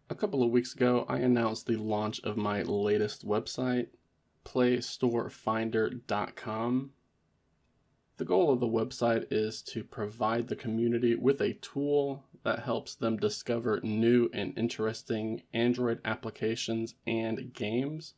A couple of weeks ago, I announced the launch of my latest website, playstorefinder.com. The goal of the website is to provide the community with a tool that helps them discover new and interesting Android applications and games.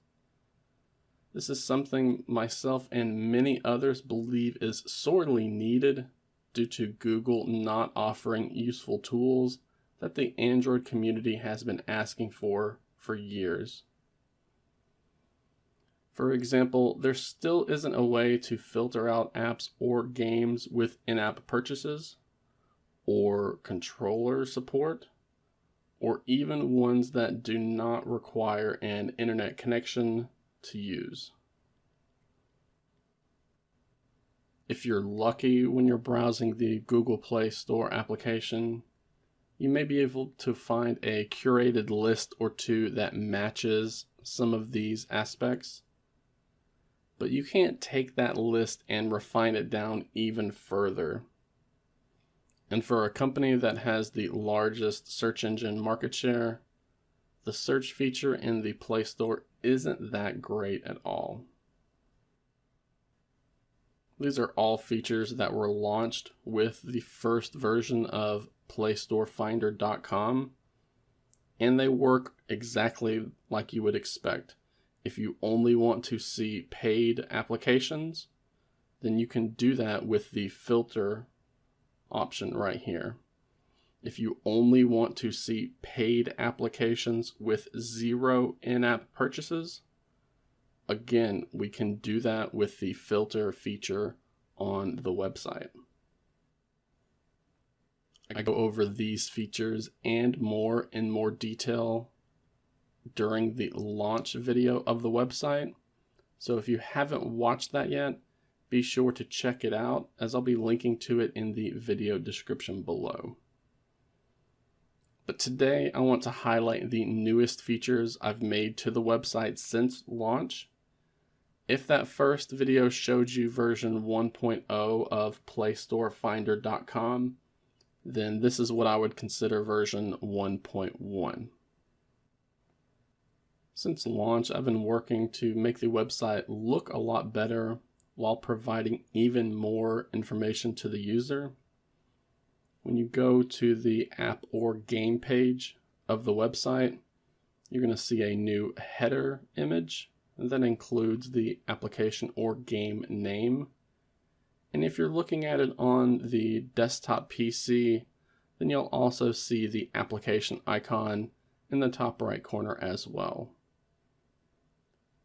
This is something myself and many others believe is sorely needed due to Google not offering useful tools that the Android community has been asking for years. For example, there still isn't a way to filter out apps or games with in-app purchases, or controller support, or even ones that do not require an internet connection to use. If you're lucky when you're browsing the Google Play Store application, you may be able to find a curated list or two that matches some of these aspects. But you can't take that list and refine it down even further. And for a company that has the largest search engine market share, the search feature in the Play Store isn't that great at all. These are all features that were launched with the first version of playstorefinder.com, and they work exactly like you would expect. If you only want to see paid applications, then you can do that with the filter option right here. If you only want to see paid applications with 0 in-app purchases, again, we can do that with the filter feature on the website. I go over these features and more in more detail during the launch video of the website. So if you haven't watched that yet, be sure to check it out, as I'll be linking to it in the video description below. But today I want to highlight the newest features I've made to the website since launch. If that first video showed you version 1.0 of playstorefinder.com, then this is what I would consider version 1.1. Since launch, I've been working to make the website look a lot better while providing even more information to the user. When you go to the app or game page of the website, you're going to see a new header image, and that includes the application or game name. And if you're looking at it on the desktop PC, then you'll also see the application icon in the top right corner as well.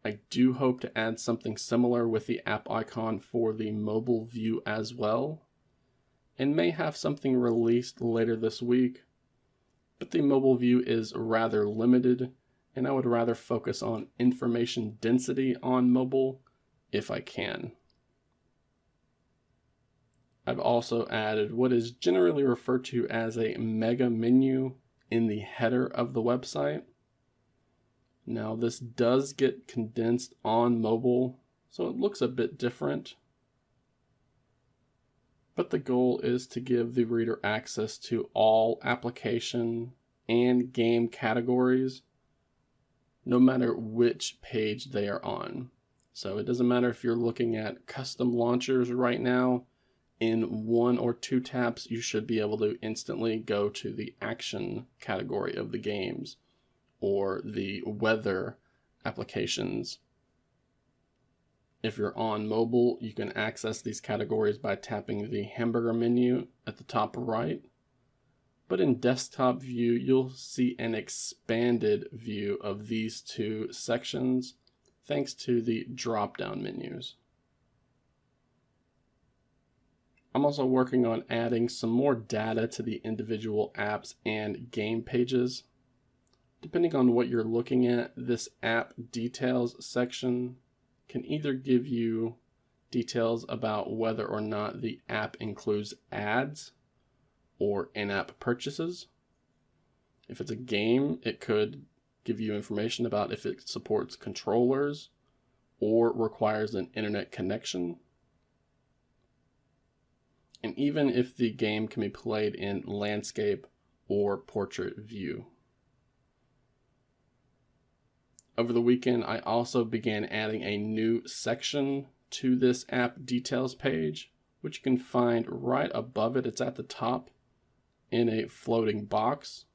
I do hope to add something similar with the app icon for the mobile view as well, and may have something released later this week, but the mobile view is rather limited, and I would rather focus on information density on mobile if I can. I've also added what is generally referred to as a mega menu in the header of the website. Now this does get condensed on mobile, so it looks a bit different. But the goal is to give the reader access to all application and game categories, no matter which page they are on. So it doesn't matter if you're looking at custom launchers right now. In 1 or 2 taps, you should be able to instantly go to the action category of the games, or the weather applications. If you're on mobile, you can access these categories by tapping the hamburger menu at the top right. But in desktop view, you'll see an expanded view of these 2 sections thanks to the drop-down menus. I'm also working on adding some more data to the individual apps and game pages. Depending on what you're looking at, this app details section can either give you details about whether or not the app includes ads or in-app purchases. If it's a game, it could give you information about if it supports controllers or requires an internet connection. And even if the game can be played in landscape or portrait view. Over the weekend, I also began adding a new section to this app details page, which you can find right above it. It's at the top in a floating box.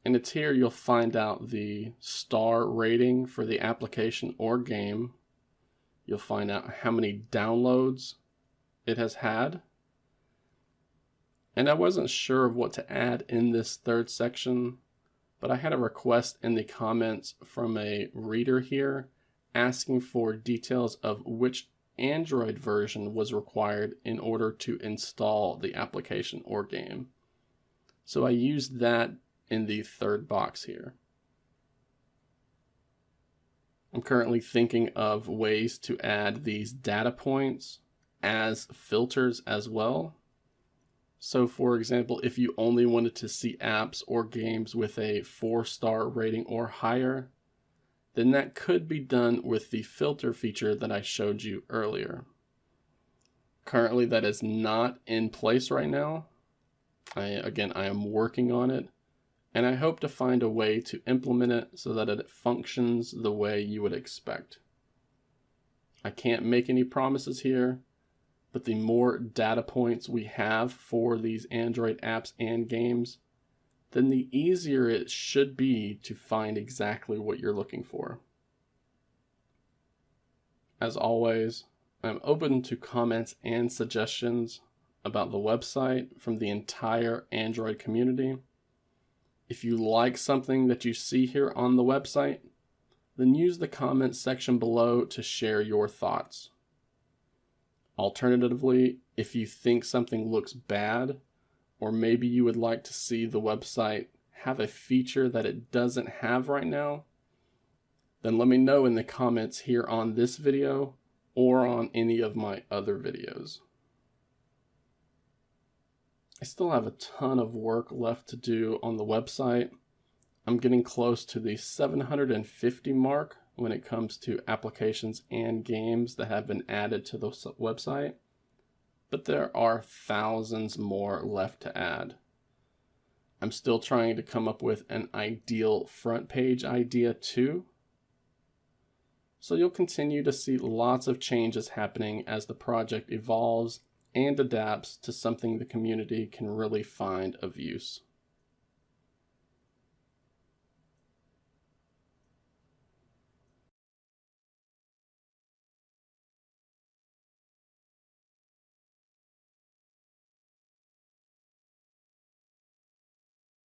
And it's here you'll find out the star rating for the application or game. You'll find out how many downloads it has had. And I wasn't sure of what to add in this third section, but I had a request in the comments from a reader here asking for details of which Android version was required in order to install the application or game. So I used that in the third box here. I'm currently thinking of ways to add these data points as filters as well. So for example, if you only wanted to see apps or games with a 4-star rating or higher, then that could be done with the filter feature that I showed you earlier. Currently, that is not in place right now. I am working on it, and I hope to find a way to implement it so that it functions the way you would expect. I can't make any promises here, but the more data points we have for these Android apps and games, then the easier it should be to find exactly what you're looking for. As always, I'm open to comments and suggestions about the website from the entire Android community. If you like something that you see here on the website, then use the comments section below to share your thoughts. Alternatively, if you think something looks bad, or maybe you would like to see the website have a feature that it doesn't have right now, then let me know in the comments here on this video or on any of my other videos. I still have a ton of work left to do on the website. I'm getting close to the 750 mark when it comes to applications and games that have been added to the website, but there are thousands more left to add. I'm still trying to come up with an ideal front page idea too. So you'll continue to see lots of changes happening as the project evolves and adapts to something the community can really find of use.